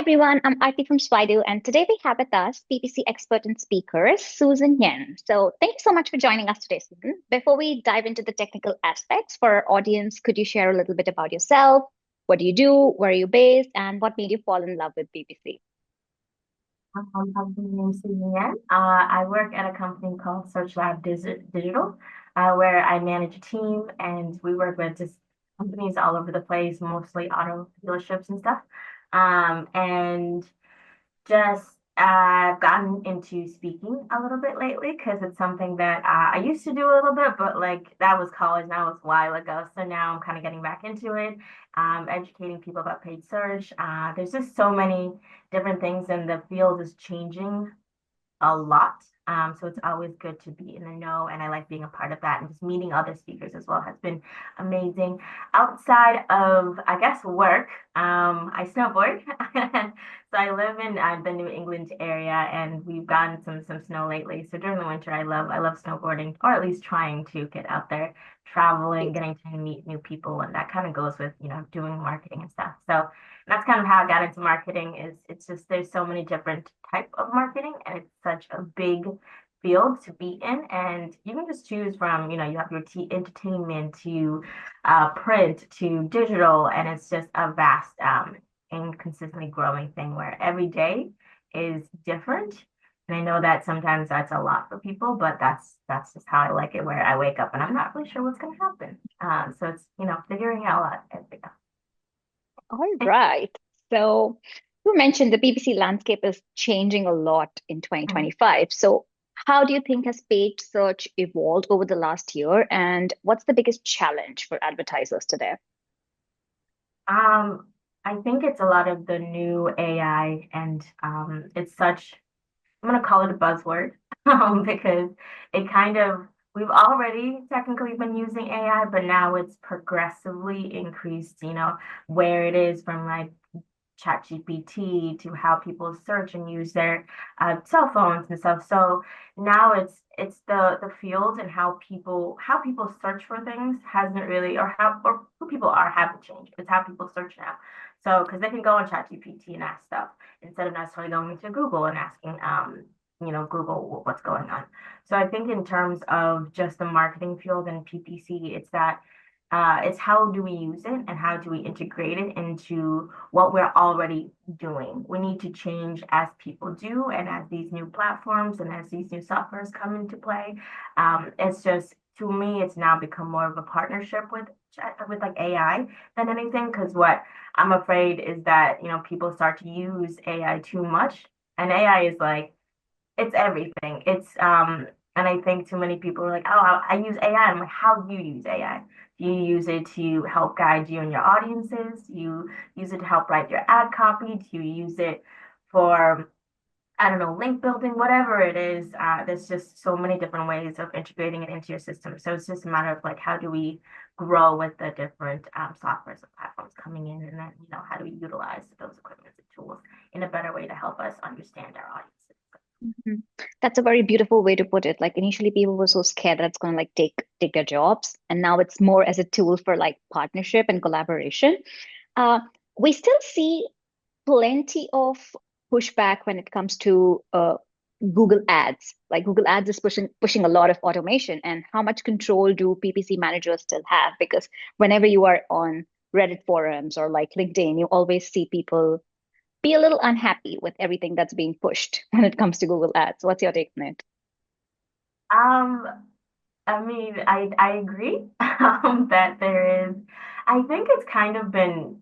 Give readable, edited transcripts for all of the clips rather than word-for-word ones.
everyone, I'm Aarti from Swidu, and today we have with us PPC expert and speaker Susan Yen. So, thank you so much for joining us today, Susan. Before we dive into the technical aspects for our audience, could you share a little bit about yourself? What do you do? Where are you based? And what made you fall in love with PPC? My name is Susan Yen. I work at a company called SearchLab Digital, where I manage a team and we work with just companies all over the place, mostly auto dealerships and stuff. And just I've gotten into speaking a little bit lately because it's something that I used to do a little bit, but like that was college, now it's a while ago. So now I'm kind of getting back into it, educating people about paid search. There's just so many different things, and the field is changing a lot. So it's always good to be in the know, and I like being a part of that. And just meeting other speakers as well has been amazing. Outside of, I guess, work, I snowboard. So I live in the New England area, and we've gotten some snow lately. So during the winter, I love snowboarding, or at least trying to get out there, traveling, getting to meet new people, and that kind of goes with doing marketing and stuff. So that's kind of how I got into marketing. Is it's just there's so many different type of marketing, and it's such a big field to be in, and you can just choose from you have your entertainment to print to digital, and it's just a vast and consistently growing thing where every day is different. And I know that sometimes that's a lot for people, but that's just how I like it, where I wake up and I'm not really sure what's going to happen. So it's figuring out a lot as we go. All right. So, you mentioned the PPC landscape is changing a lot in 2025. So, how do you think has paid search evolved over the last year? And what's the biggest challenge for advertisers today? I think it's a lot of the new AI, and it's such, I'm going to call it a buzzword because it kind of, we've already technically been using AI, but now it's progressively increased, where it is from like ChatGPT to how people search and use their cell phones and stuff. So now it's the field and how people search for things hasn't really, or who people are haven't changed. It's how people search now. So because they can go on ChatGPT and ask stuff instead of necessarily going to Google and asking Google what's going on. So I think in terms of just the marketing field and PPC, it's that it's how do we use it and how do we integrate it into what we're already doing. We need to change as people do, and as these new platforms and as these new softwares come into play. It's just, to me, it's now become more of a partnership with like AI than anything. Because what I'm afraid is that people start to use AI too much, and AI is like it's everything. And I think too many people are like, oh, I use AI. I'm like, how do you use AI? Do you use it to help guide you and your audiences? Do you use it to help write your ad copy? Do you use it for, I don't know, link building, whatever it is? There's just so many different ways of integrating it into your system. So it's just a matter of like, how do we grow with the different softwares and platforms coming in, and then how do we utilize those equipment and tools in a better way to help us understand our audiences? Mhm. That's a very beautiful way to put it. Like initially people were so scared that it's going to like take their jobs, and now it's more as a tool for like partnership and collaboration. Uh, we still see plenty of pushback when it comes to Google Ads. Like Google Ads is pushing a lot of automation, and how much control do PPC managers still have? Because whenever you are on Reddit forums or like LinkedIn, you always see people be a little unhappy with everything that's being pushed when it comes to Google Ads. What's your take on it? Um, I mean, I agree that there is. I think it's kind of been.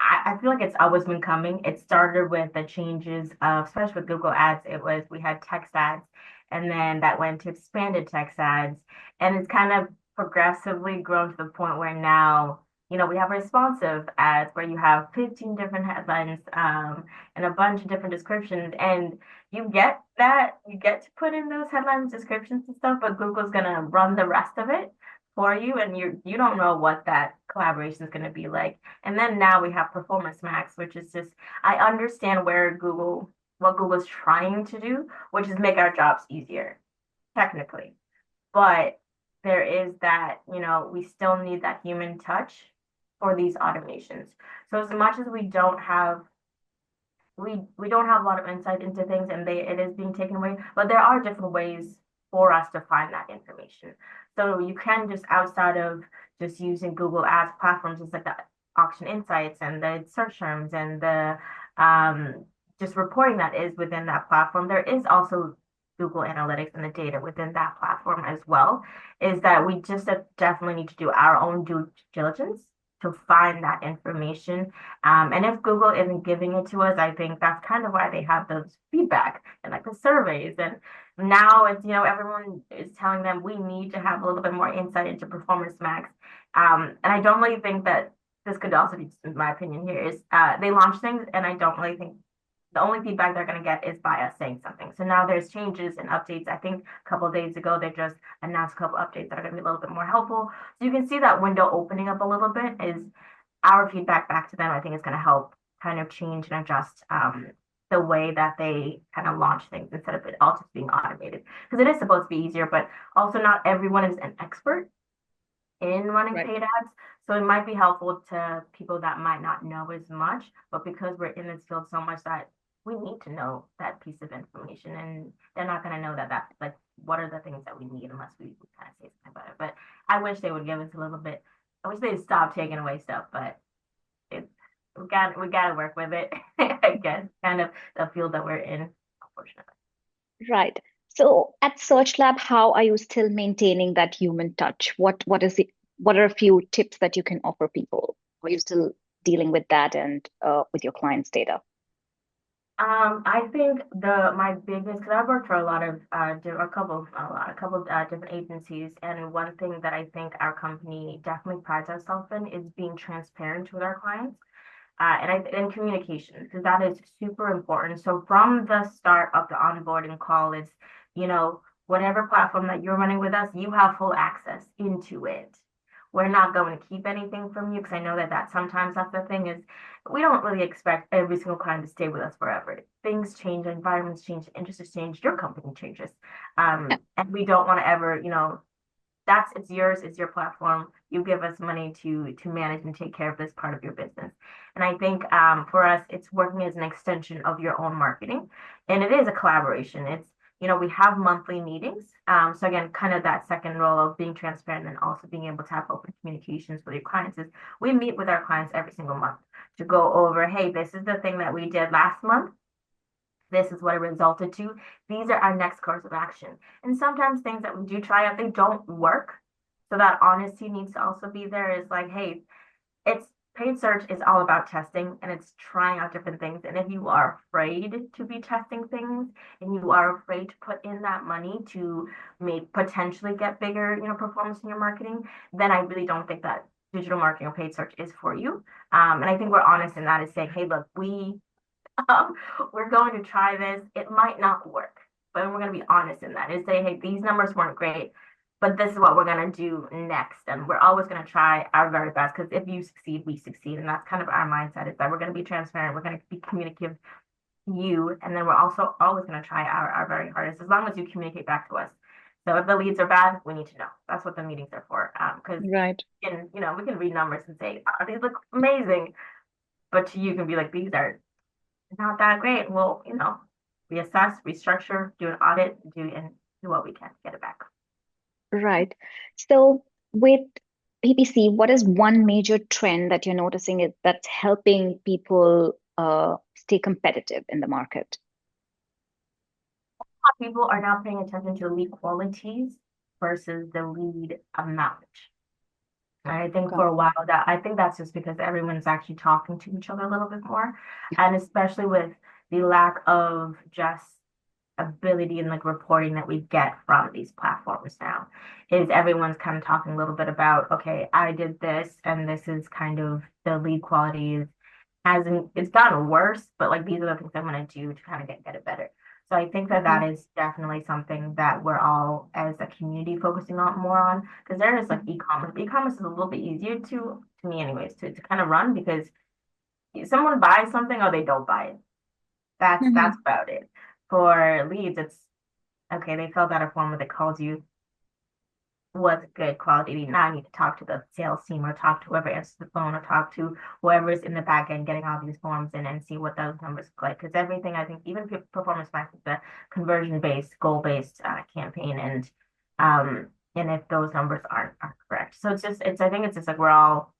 I feel like it's always been coming. It started with the changes of, especially with Google Ads. It was we had text ads, and then that went to expanded text ads, and it's kind of progressively grown to the point where now we have responsive ads where you have 15 different headlines and a bunch of different descriptions, and you get to put in those headlines, descriptions, and stuff, but Google's gonna run the rest of it for you, and you don't know what that collaboration is going to be like. And then now we have Performance Max, which is just, I understand what Google's trying to do, which is make our jobs easier, technically. But there is that, we still need that human touch for these automations. So as much as we don't have a lot of insight into things, and it is being taken away. But there are different ways for us to find that information. So you can just outside of just using Google Ads platforms, just like the auction insights and the search terms and the just reporting that is within that platform. There is also Google Analytics and the data within that platform as well. Is that we just definitely need to do our own due diligence to find that information. And if Google isn't giving it to us, I think that's kind of why they have those feedback and like the surveys. And now it's, everyone is telling them we need to have a little bit more insight into Performance Max. And I don't really think that this could also be, in my opinion, here is they launch things, and I don't really think the only feedback they're going to get is by us saying something. So now there's changes and updates. I think a couple of days ago, they just announced a couple of updates that are going to be a little bit more helpful. So you can see that window opening up a little bit is our feedback back to them. I think is going to help kind of change and adjust the way that they kind of launch things instead of it all just being automated. Because it is supposed to be easier, but also not everyone is an expert in running Right. paid ads. So it might be helpful to people that might not know as much, but because we're in this field so much that we need to know that piece of information, and they're not going to know that like what are the things that we need unless we kind of say something about it. But I wish they would give us a little bit. I wish they'd stop taking away stuff, but it's we got to work with it. I guess kind of the field that we're in, unfortunately. Right. So at SearchLab, how are you still maintaining that human touch? What are a few tips that you can offer people? Are you still dealing with that and with your clients' data? I think the my biggest because I've worked for a lot of a couple of different agencies, and one thing that I think our company definitely prides ourselves in is being transparent with our clients, and communication, because that is super important. So from the start of the onboarding call, it's whatever platform that you're running with us, you have full access into it. We're not going to keep anything from you because I know that sometimes that's the thing is we don't really expect every single client to stay with us forever. Things change, environments change, interests change, your company changes. Yeah. And we don't want to ever, that's it's yours, it's your platform. You give us money to manage and take care of this part of your business. And I think for us, it's working as an extension of your own marketing, and it is a collaboration. It's we have monthly meetings. So again, kind of that second role of being transparent and also being able to have open communications with your clients is we meet with our clients every single month to go over, hey, this is the thing that we did last month. This is what it resulted to. These are our next course of action. And sometimes things that we do try out, they don't work. So that honesty needs to also be there. Is like, hey, it's paid search is all about testing and it's trying out different things. And if you are afraid to be testing things and you are afraid to put in that money to make potentially get bigger, performance in your marketing, then I really don't think that digital marketing or paid search is for you. And I think we're honest in that is saying, hey, look, um, we're going to try this. It might not work, but we're going to be honest in that and say, hey, these numbers weren't great, but this is what we're going to do next. And we're always going to try our very best because if you succeed, we succeed. And that's kind of our mindset is that we're going to be transparent. We're going to be communicative to you. And then we're also always going to try our very hardest as long as you communicate back to us. So if the leads are bad, we need to know. That's what the meetings are for. Because Right. we can read numbers and say, oh, these look amazing. But to you can be like, these are not that great. We'll, reassess, restructure, do an audit, do what we can to get it back. Right. So with PPC, what is one major trend that you're noticing that's helping people stay competitive in the market? People are now paying attention to lead qualities versus the lead amount. And I think Okay. for a while that I think that's just because everyone's actually talking to each other a little bit more. And especially with the lack of just ability and like reporting that we get from these platforms now is everyone's kind of talking a little bit about, okay, I did this and this is kind of the lead quality hasn't it's gotten worse, but like these are the things I'm going to do to kind of get it better. So I think that Mhm. that is definitely something that we're all as a community focusing on more on because there is like e-commerce. E-commerce is a little bit easier to me anyways to kind of run because someone buys something or they don't buy it. That's Mhm. about it. For leads, it's okay, they filled out a form where they called you. was good quality. Now I need to talk to the sales team or talk to whoever answers the phone or talk to whoever's in the back end getting all these forms in and see what those numbers look like. Because everything, I think, even performance marketing, the conversion based, goal based campaign, and if those numbers aren't correct. So I think it's just like we're all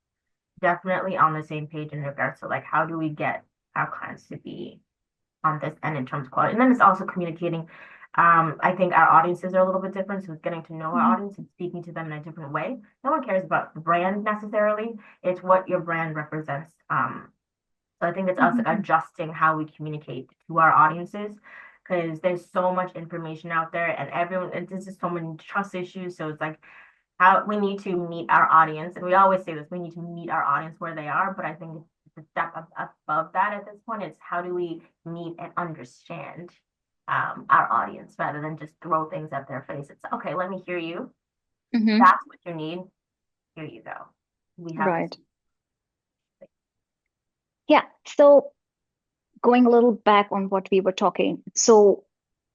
definitely on the same page in regards to like how do we get our clients to be on this end in terms of quality. And then it's also communicating. I think our audiences are a little bit different, so it's getting to know our Mhm. audience and speaking to them in a different way. No one cares about the brand necessarily; it's what your brand represents. So I think it's us Mhm. adjusting how we communicate to our audiences because there's so much information out there, and everyone, and there's just so many trust issues. So it's like how we need to meet our audience, and we always say this: we need to meet our audience where they are. But I think it's a step above that at this point. It's how do we meet and understand our audience rather than just throw things at their face. It's okay. Let me hear you. Mhm. That's what you need. Here you go. We have this. Right. Yeah. So going a little back on what we were talking. So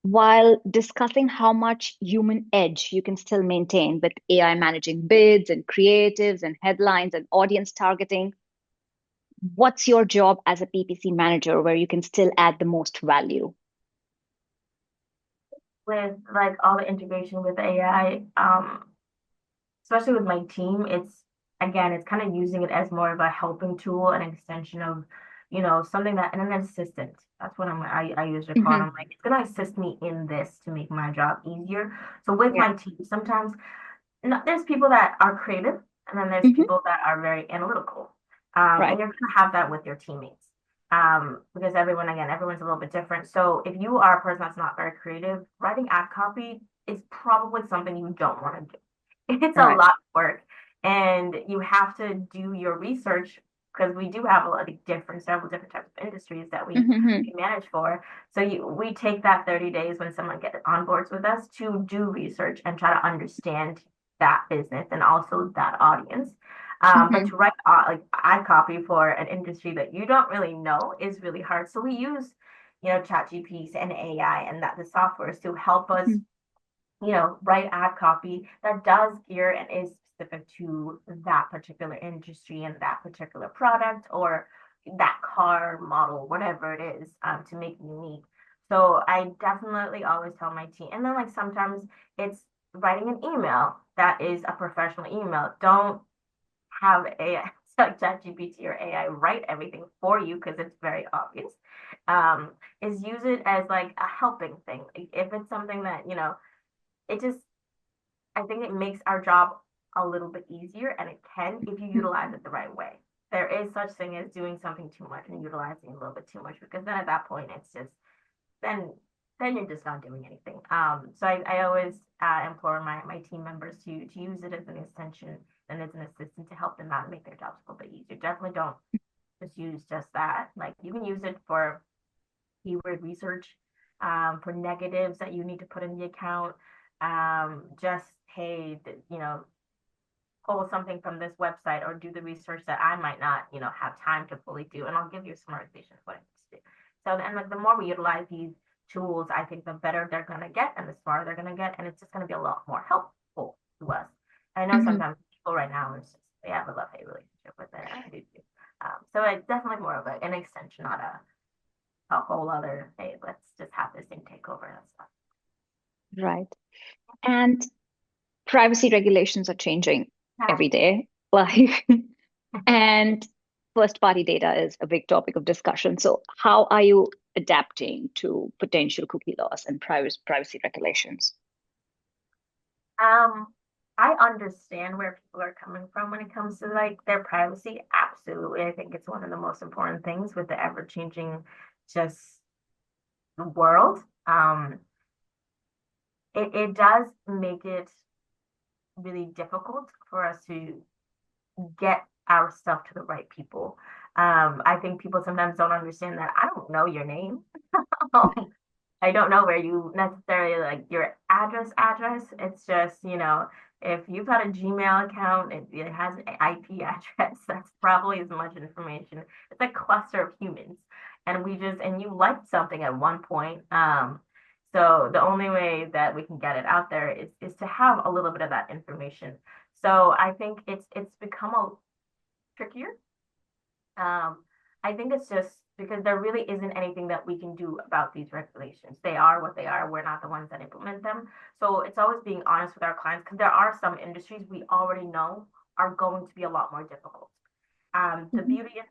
while discussing how much human edge you can still maintain with AI managing bids and creatives and headlines and audience targeting, what's your job as a PPC manager where you can still add the most value? With like all the integration with AI, especially with my team, it's again, it's kind of using it as more of a helping tool, an extension of, something that, and an assistant. That's what I usually call it. Hmm. I'm like, it's gonna assist me in this to make my job easier. So with Yeah. my team, sometimes there's people that are creative, and then there's Hmm. people that are very analytical. And Right. you're gonna have that with your teammates. Because everyone's a little bit different. So if you are a person that's not very creative, writing ad copy is probably something you don't want to do. It's a Right. lot of work, and you have to do your research because we do have a lot of several different types of industries that we Hmm. manage for. So we take that 30 days when someone gets on boards with us to do research and try to understand that business and also that audience. But Hmm. to write like ad copy for an industry that you don't really know is really hard. So we use, chat GPs and AI and that the softwares to help us write ad copy that does gear and is specific to that particular industry and that particular product or that car model, whatever it is, to make it unique. So I definitely always tell my team, and then like sometimes it's writing an email that is a professional email. Don't have AI like ChatGPT or AI write everything for you because it's very obvious. Um, is use it as like a helping thing. If it's something that it just I think it makes our job a little bit easier and it can if you utilize it the right way. There is such thing as doing something too much and utilizing a little bit too much because then at that point it's just then then you're just not doing anything. So I always implore my team members to use it as an extension and as an assistant to help them out and make their jobs a little bit easier. Definitely don't just use just that. Like you can use it for keyword research, for negatives that you need to put in the account. Just hey, pull something from this website or do the research that I might not, have time to fully do, and I'll give you some recommendations what it needs to do. So, and like the more we utilize these tools, I think the better they're gonna get and the smarter they're gonna get, and it's just gonna be a lot more helpful to us. And I know Hmm. sometimes people right now is just they have a love hate relationship with it, and I do too. So it's definitely more of an extension, not a whole other hey, let's just have this thing take over and stuff. Right. And privacy regulations are changing Yeah. every day. Like, and first party data is a big topic of discussion. So, how are you adapting to potential cookie laws and privacy regulations? Um, I understand where people are coming from when it comes to like their privacy. Absolutely. I think it's one of the most important things with the ever changing just world. It does make it really difficult for us to get our stuff to the right people. I think people sometimes don't understand that I don't know your name. I don't know where you necessarily like your address. It's just, if you've got a Gmail account, it has an IP address, that's probably as much information. It's a cluster of humans. And you liked something at one point. So the only way that we can get it out there is to have a little bit of that information. So I think it's become a trickier. Um, I think it's just because there really isn't anything that we can do about these regulations. They are what they are. We're not the ones that implement them. So it's always being honest with our clients because there are some industries we already know are going to be a lot more difficult. The Mhm. beauty,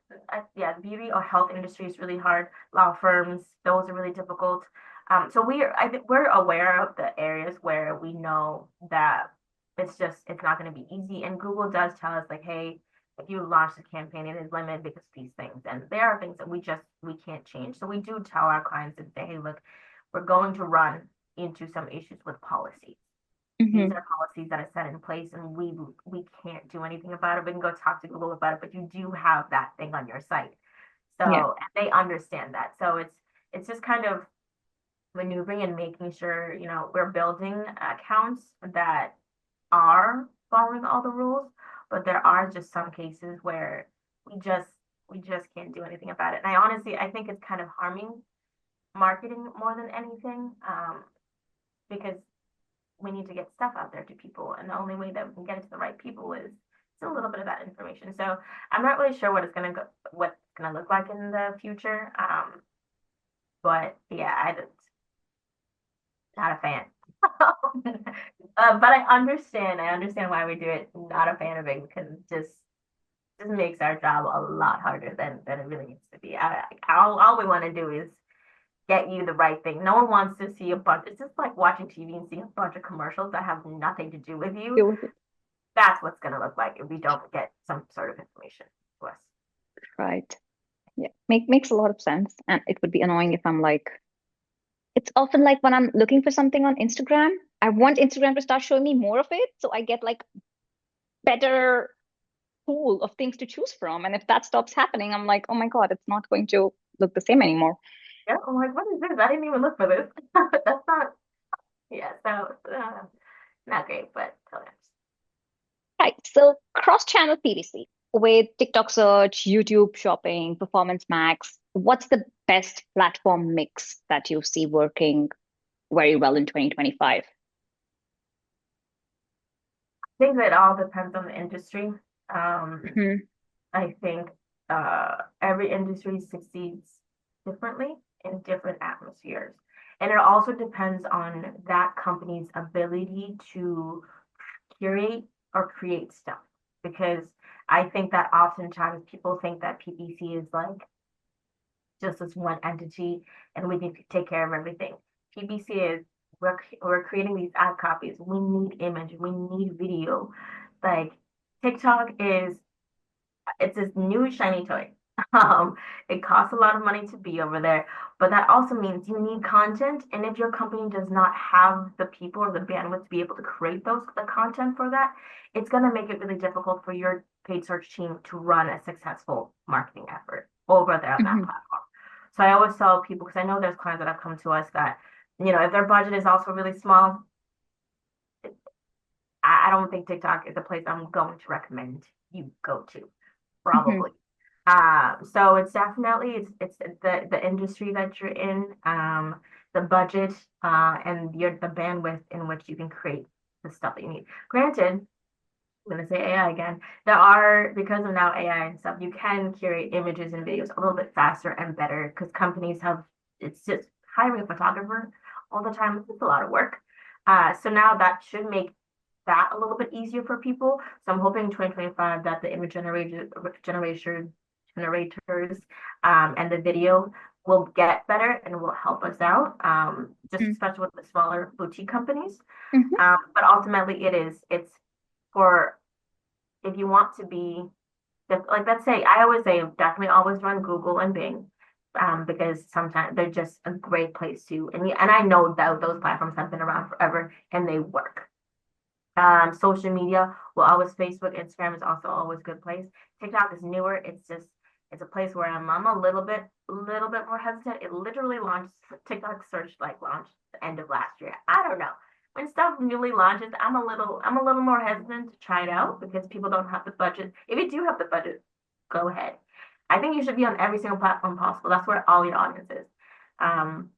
yeah, the beauty or health industry is really hard. Law firms, those are really difficult. I think we're aware of the areas where we know that it's not going to be easy. And Google does tell us like, hey, if you launch a campaign, it is limited because of these things. And there are things that we can't change. So we do tell our clients and say, hey, look, we're going to run into some issues with policy. These Mhm. are policies that are set in place and we can't do anything about it. We can go talk to Google about it, but you do have that thing on your site. Yeah. So and they understand that. So it's just kind of maneuvering and making sure, we're building accounts that are following all the rules, but there are just some cases where we just we just can't do anything about it. And I think it's kind of harming marketing more than anything, because we need to get stuff out there to people, and the only way that we can get it to the right people is a little bit of that information. So I'm not really sure what it's gonna look like in the future. But yeah, not a fan. But I understand why we do it. Not a fan of it because it just makes our job a lot harder than it really needs to be. All we want to do is get you the right thing. No one wants to see a bunch. It's just like watching TV and seeing a bunch of commercials that have nothing to do with you. Deal with it. That's what's going to look like if we don't get some sort of information to us. Right. Yeah. Makes a lot of sense. And it would be annoying if I'm like, it's often like when I'm looking for something on Instagram, I want Instagram to start showing me more of it. So I get like better pool of things to choose from. And if that stops happening, I'm like, oh my God, it's not going to look the same anymore. Yeah, I'm like, what is this? I didn't even look for this. That's not, yeah, so not great, but totally Right. So cross-channel PPC with TikTok search, YouTube shopping, Performance Max, what's the best platform mix that you see working very well in 2025? I think that all depends on the industry. Um, Hmm. I think every industry succeeds differently in different atmospheres. And it also depends on that company's ability to curate or create stuff. Because I think that oftentimes people think that PPC is like just as one entity and we need to take care of everything. PPC is we're creating these ad copies. We need image, we need video. Like TikTok is it's this new shiny toy. It costs a lot of money to be over there, but that also means you need content. And if your company does not have the people or the bandwidth to be able to create the content for that, it's going to make it really difficult for your paid search team to run a successful marketing effort over there on that Hmm. platform. So I always tell people because I know there's clients that have come to us that, if their budget is also really small, I don't think TikTok is a place I'm going to recommend you go to, Hmm. probably. So it's definitely it's the industry that you're in, the budget, and the bandwidth in which you can create the stuff that you need. Granted, I'm gonna say AI again. There are because of now AI and stuff, you can curate images and videos a little bit faster and better because companies have it's just hiring a photographer all the time. It's a lot of work. So now that should make that a little bit easier for people. So I'm hoping in 2025 that the image generators and the video will get better and will help us out. Just especially with the smaller boutique companies. Hmm. But ultimately it's for if you want to be like let's say I always say definitely always run Google and Bing, because sometimes they're just a great place to and I know that those platforms have been around forever and they work. Social media will always Facebook, Instagram is also always a good place. TikTok is newer. It's a place where I'm a little bit more hesitant. It literally launched TikTok search like launched the end of last year. I don't know. When stuff newly launches, I'm a little more hesitant to try it out because people don't have the budget. If you do have the budget, go ahead. I think you should be on every single platform possible. That's where all your audience is. Um,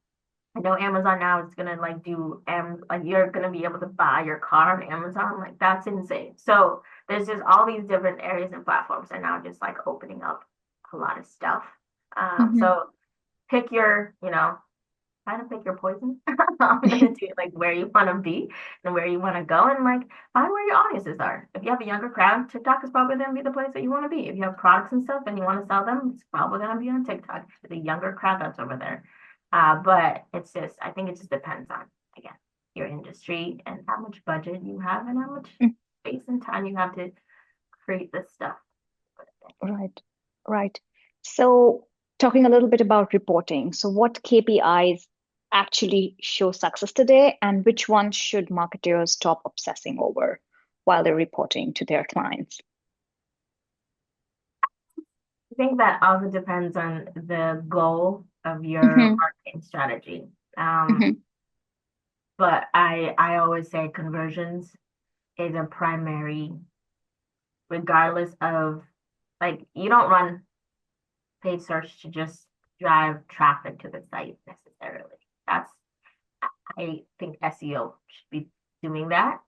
I know Amazon now is gonna like do like you're gonna be able to buy your car on Amazon. Like that's insane. So there's just all these different areas and platforms are now just like opening up a lot of stuff. Hmm. So pick your, kind of pick your poison into like where you want to be and where you want to go and like find where your audiences are. If you have a younger crowd, TikTok is probably going to be the place that you want to be. If you have products and stuff and you want to sell them, it's probably going to be on TikTok. The younger crowd that's over there. But it's just, I think it just depends on, again, your industry and how much budget you have and how much space and time you have to create this stuff. Right, right. So, talking a little bit about reporting. So, what KPIs actually show success today, and which ones should marketers stop obsessing over while they're reporting to their clients? I think that also depends on the goal of your Hmm. marketing strategy. Um, Hmm. but I always say conversions is a primary, regardless of like you don't run paid search to just drive traffic to the site necessarily. That's I think SEO should be doing that.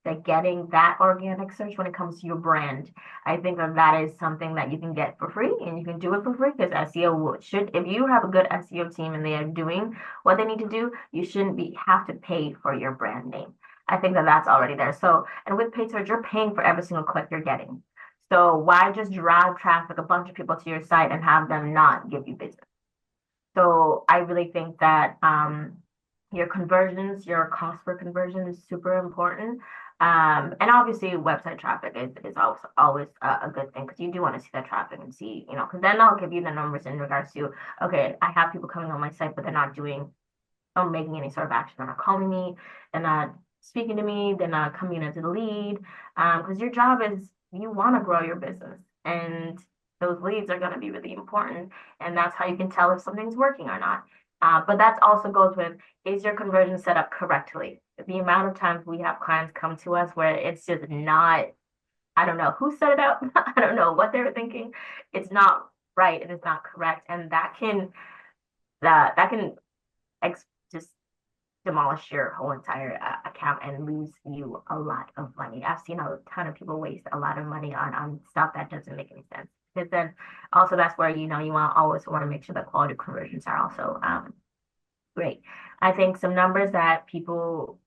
That getting that organic search when it comes to your brand. I think that that is something that you can get for free and you can do it for free because SEO should, if you have a good SEO team and they are doing what they need to do, you shouldn't be have to pay for your brand name. I think that that's already there. So, and with paid search, you're paying for every single click you're getting. So why just drive traffic, a bunch of people to your site and have them not give you business? So I really think that your conversions, your cost per conversion is super important. And obviously website traffic is also always a good thing because you do want to see that traffic and see, because then I'll give you the numbers in regards to, okay, I have people coming on my site, but they're not doing or making any sort of action. They're not calling me, they're not speaking to me, they're not coming as a lead. Because your job is you want to grow your business. And those leads are going to be really important. And that's how you can tell if something's working or not. But that also goes with is your conversion set up correctly? The amount of times we have clients come to us where it's just not, I don't know who set it up, I don't know what they were thinking. It's not right, it is not correct. And that can just demolish your whole entire account and lose you a lot of money. I've seen a ton of people waste a lot of money on stuff that doesn't make any sense. Because then also that's where you want to always want to make sure the quality conversions are also great. I think some numbers that people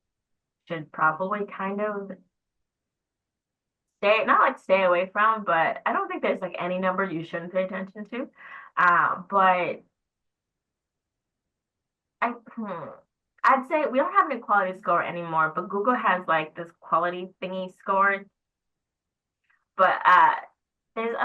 should probably kind of stay not like stay away from, but I don't think there's like any number you shouldn't pay attention to. But I'd say we don't have an equality score anymore, but Google has like this quality thingy score. But there's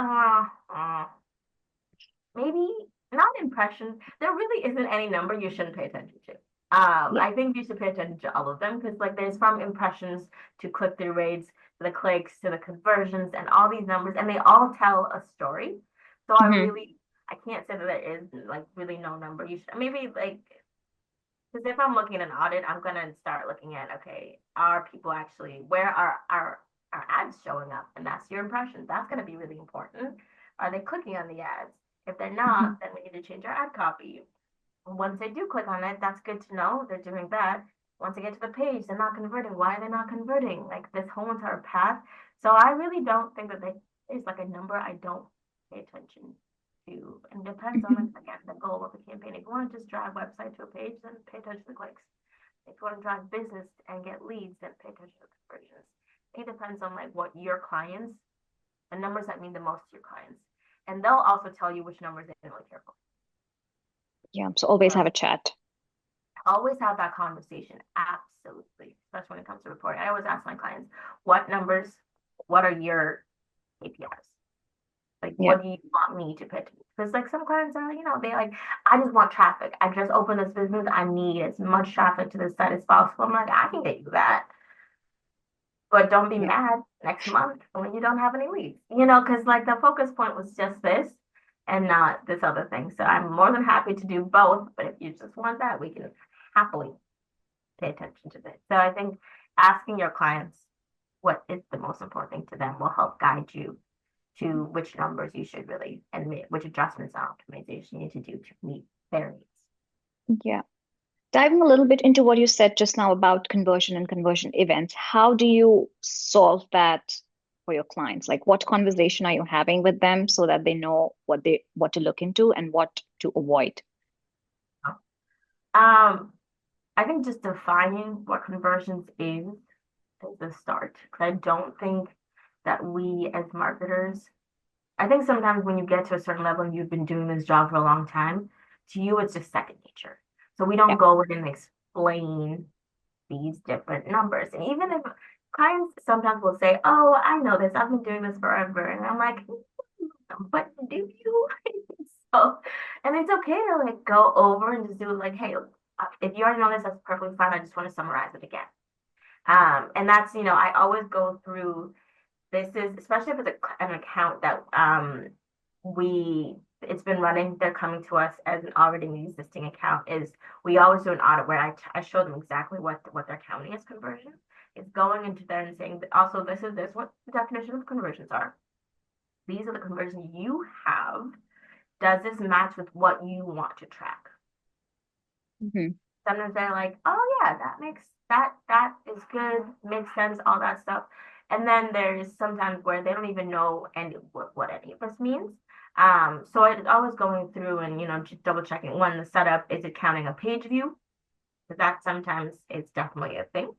maybe not impressions. There really isn't any number you shouldn't pay attention to. Yeah. I think you should pay attention to all of them because like there's from impressions to click-through rates to the clicks to the conversions and all these numbers, and they all tell a story. So Hmm. I can't say that there is like really no number. You should maybe like because if I'm looking at an audit, I'm gonna start looking at okay, are people actually where are our ads showing up? And that's your impression. That's gonna be really important. Are they clicking on the ads? If they're Hmm. not, then we need to change our ad copy. Once they do click on it, that's good to know they're doing that. Once they get to the page, they're not converting. Why are they not converting? Like this whole entire path. So I really don't think that there's like a number I don't pay attention to. And depends on like again the goal of the campaign. If you want to just drive website to a page, then pay attention to the clicks. If you want to drive business and get leads, then pay attention to conversions. It depends on like what your clients, the numbers that mean the most to your clients. And they'll also tell you which numbers they really care for. Yeah. So always have a chat. Always have that conversation. Absolutely. Especially when it comes to reporting. I always ask my clients, what numbers, what are your KPIs? Like, Yeah. what do you want me to pitch? Because, like, some clients are, they like, I just want traffic. I just opened this business. I need as much traffic to this site as possible. I'm like, I can get you that. But don't be Yeah. mad next month when you don't have any leads, because, like, the focus point was just this and not this other thing. So I'm more than happy to do both. But if you just want that, we can happily pay attention to this. So I think asking your clients what is the most important thing to them will help guide you to which numbers you should really and which adjustments and optimization you need to do to meet their needs. Yeah. Diving a little bit into what you said just now about conversion and conversion events, how do you solve that for your clients? Like what conversation are you having with them so that they know what to look into and what to avoid? Um, I think just defining what conversions is the start. Because I don't think that we as marketers, I think sometimes when you get to a certain level and you've been doing this job for a long time, to you it's just second nature. So we don't Yeah. go in and explain these different numbers. And even if clients sometimes will say, "Oh, I know this. I've been doing this forever," and I'm like, "But do you?" So, and it's okay to like go over and just do it like, "Hey, if you already know this, that's perfectly fine. I just want to summarize it again." And that's, I always go through this is especially if it's an account that we it's been running, they're coming to us as an already existing account, is we always do an audit where I show them exactly what they're counting as conversions. It's going into there and saying also this is what the definition of conversions are. These are the conversions you have. Does this match with what you want to track? Hmm. Sometimes they're like, oh yeah, that is good, makes sense, all that stuff. And then there's sometimes where they don't even know what any of this means. So it's always going through and just double checking one, the setup, is it counting a page view? Because that sometimes it's definitely a thing.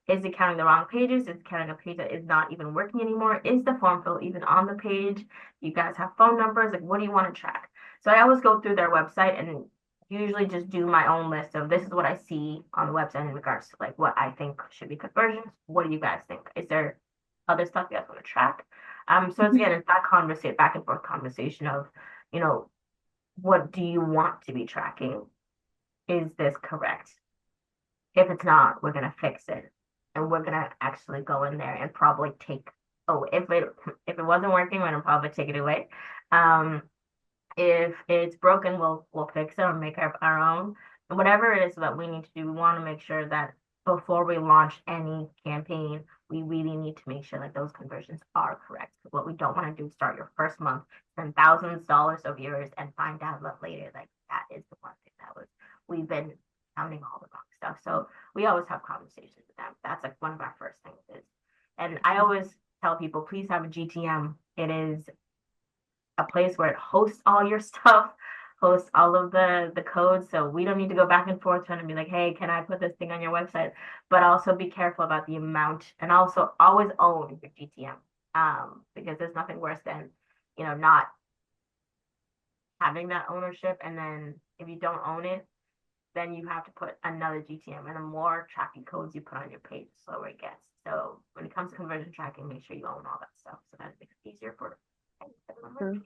Is it counting the wrong pages? Is it counting a page that is not even working anymore? Is the form fill even on the page? You guys have phone numbers? Like, what do you want to track? So I always go through their website and usually just do my own list of this is what I see on the website in regards to like what I think should be conversions. What do you guys think? Is there other stuff you guys want to track? So it's Hmm. again, it's that conversation, back and forth conversation of, you know, what do you want to be tracking? Is this correct? If it's not, we're gonna fix it, and we're gonna actually go in there and probably take. Oh, if it wasn't working, we're gonna probably take it away. Um, if it's broken, we'll fix it or make our own. And whatever it is that we need to do, we want to make sure that before we launch any campaign, we really need to make sure that those conversions are correct. What we don't want to do is start your first month, spend thousands of dollars of yours, and find out later like that is the one thing that was we've been counting all the wrong stuff. So we always have conversations with them. That's like one of our first things is, and I always tell people, please have a GTM. It is a place where it hosts all your stuff, hosts all of the codes. So we don't need to go back and forth trying to be like, hey, can I put this thing on your website? But also be careful about the amount and also always own your GTM. Because there's nothing worse than, not having that ownership. And then if you don't own it, then you have to put another GTM, and the more tracking codes you put on your page, the slower it gets. So when it comes to conversion tracking, make sure you own all that stuff so that it makes it easier for everyone.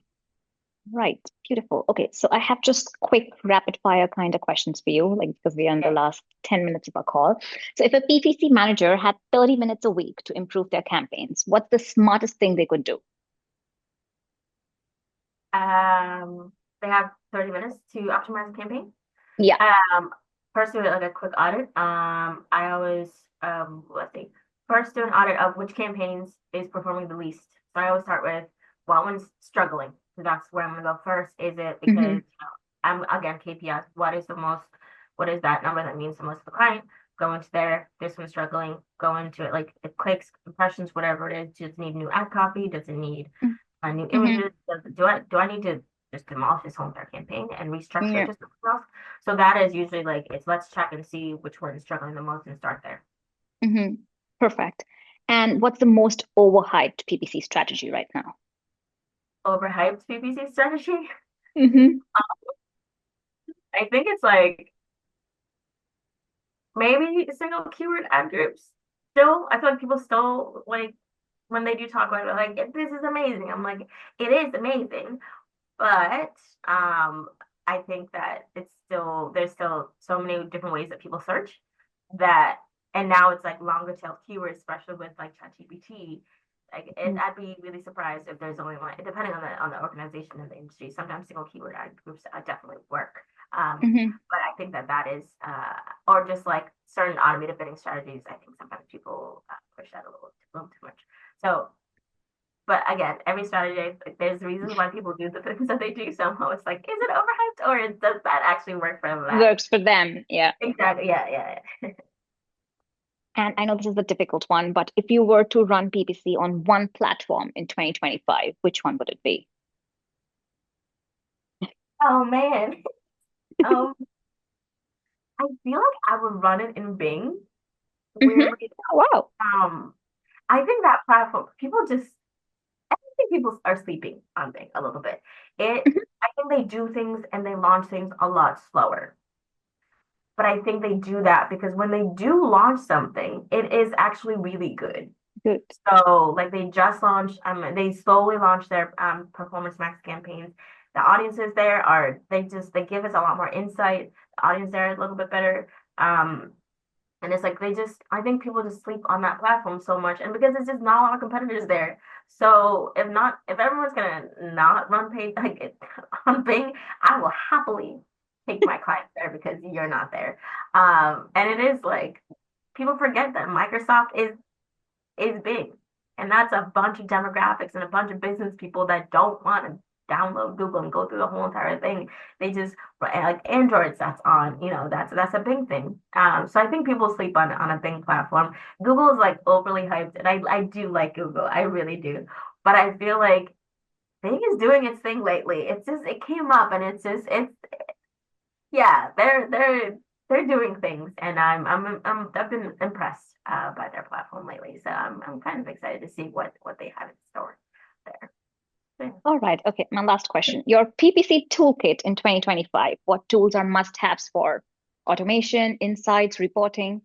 Right. Beautiful. Okay. So I have just quick rapid fire kind of questions for you, like because we're in the Okay. last 10 minutes of our call. So if a PPC manager had 30 minutes a week to improve their campaigns, what's the smartest thing they could do? They have 30 minutes to optimize the campaign. Yeah. Um, First do like a quick audit. I always let's see. First do an audit of which campaigns is performing the least. So I always start with what one's struggling. So that's where I'm gonna go first. Is it because Hmm. I'm again KPIs? What is that number that means the most to the client? Go into there. This one's struggling. Go into it like it clicks, impressions, whatever it is. Does it need new ad copy? Does it need new Hmm. images? Do I need to just demolish this whole entire campaign and restructure it Yeah. to something else? So that is usually like it's let's check and see which one is struggling the most and start there. Hmm. Perfect. And what's the most overhyped PPC strategy right now? Overhyped PPC strategy. Hmm. I think it's like maybe single keyword ad groups. Still, I feel like people still like when they do talk about it, like this is amazing. I'm like, it is amazing, but I think that there's still so many different ways that people search that, and now it's like longer tail keywords, especially with like ChatGPT. I'd be really surprised if there's only one, depending on the organization and the industry. Sometimes single keyword ad groups definitely work. Hmm. But I think that is, or just like certain automated bidding strategies. I think sometimes people push that a little too much. So But again, every strategy, there's reasons why people do the things that they do. Somehow it's like, is it overhyped or does that actually work for that? Works for them. Yeah. Exactly. Yeah, yeah, yeah. And I know this is a difficult one, but if you were to run PPC on one platform in 2025, which one would it be? Oh man. Um, I feel like I would run it in Bing. Hmm. Weirdly, Oh, wow. um, I think that platform, people just, I think people are sleeping on Bing a little bit. Mhm. I think they do things and they launch things a lot slower. But I think they do that because when they do launch something, it is actually really good. Good. So like they just launched, they slowly launched their Performance Max campaigns. The audiences there are they give us a lot more insight. The audience there is a little bit better. Um, and it's like they just I think people just sleep on that platform so much, and because it's just not a lot of competitors there. So if everyone's gonna not run paid on Bing, I will happily take my clients there because you're not there. And it is like people forget that Microsoft is big. And that's a bunch of demographics and a bunch of business people that don't want to download Google and go through the whole entire thing. They just like Androids that's on, that's a big thing. So I think people sleep on a Bing platform. Google is like overly hyped, and I do like Google, I really do. But I feel like Bing is doing its thing lately. It's just it came up, and it's yeah, they're doing things, and I've been impressed by their platform lately. So I'm kind of excited to see what they have in store there. Yeah. All right. Okay. My last question. Your PPC toolkit in 2025, what tools are must-haves for automation, insights, reporting?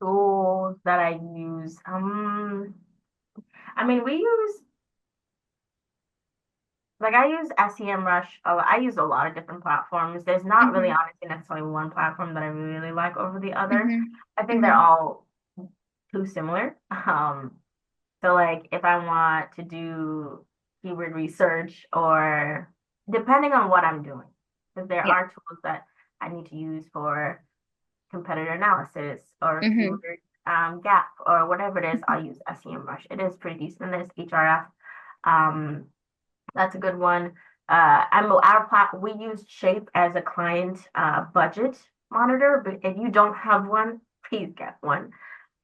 Tools that I use. I mean, we use like I use SEMrush. I use a lot of different platforms. There's not really Hmm. honestly necessarily one platform that I really like over the other. Hmm. I think they're Hmm. all too similar. So like if I want to do keyword research or depending on what I'm doing, because there Yeah. are tools that I need to use for competitor analysis or Hmm. keyword gap or whatever it is, I'll use SEMrush. It is pretty decent. There's HRF. Um, that's a good one. We use Shape as a client budget monitor, but if you don't have one, please get one.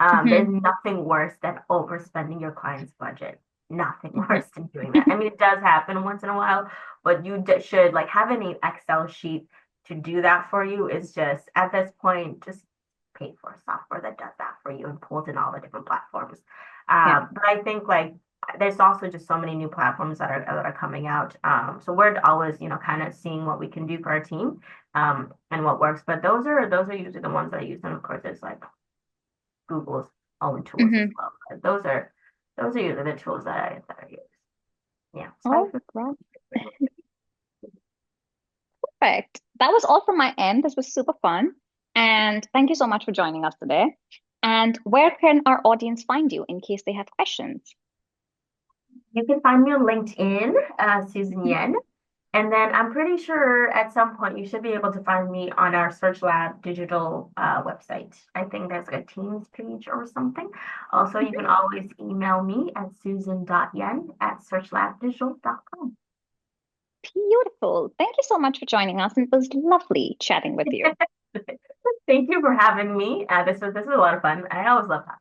There's Hmm. nothing worse than overspending your client's budget. Nothing Hmm. worse than doing that. I mean, it does happen once in a while, but should like having an Excel sheet to do that for you is just at this point just pay for software that does that for you and pulls in all the different platforms. Yeah. But I think like there's also just so many new platforms that are coming out. So we're always, kind of seeing what we can do for our team, and what works. But those are usually the ones that I use, and of course, there's like Google's own tools as Hmm. well. But those are usually the tools that I use. Yeah. So I All right. Perfect. That was all from my end. This was super fun. And thank you so much for joining us today. And where can our audience find you in case they have questions? You can find me on LinkedIn, Susan Yen. And then I'm pretty sure at some point you should be able to find me on our SearchLab digital website. I think there's a Teams page or something. Also, you can always email me at susan.yen@searchlabdigital.com. Beautiful. Thank you so much for joining us. It was lovely chatting with you. Thank you for having me. This is a lot of fun. I always love talking.